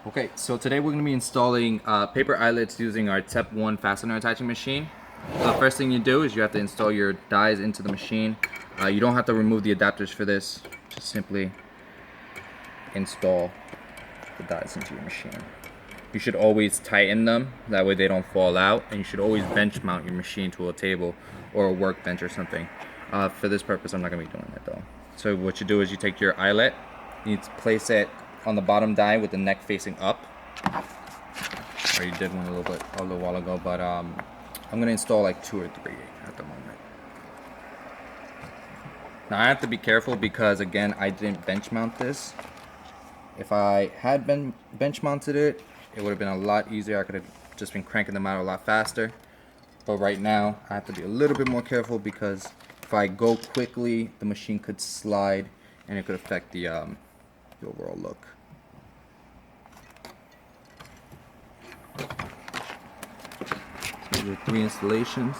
Okay, so today we're going to be installing paper eyelets using our TEP-1 fastener attaching machine. So the first thing you do is you have to install your dies into the machine. You don't have to remove the adapters for this, just simply install the dies into your machine. You should always tighten them, that way they don't fall out, and you should always bench mount your machine to a table or a workbench or something. For this purpose I'm not going to be doing that though. So what you do is you take your eyelet, you need to place it on the bottom die with the neck facing up. Or you did one a little while ago, but I'm gonna install like 2 or 3 at the moment. Now I have to be careful because again I didn't bench mount this. If I had been bench mounted it, it would have been a lot easier. I could have just been cranking them out a lot faster. But right now I have to be a little bit more careful because if I go quickly, the machine could slide and it could affect the overall look. So these are 3 installations.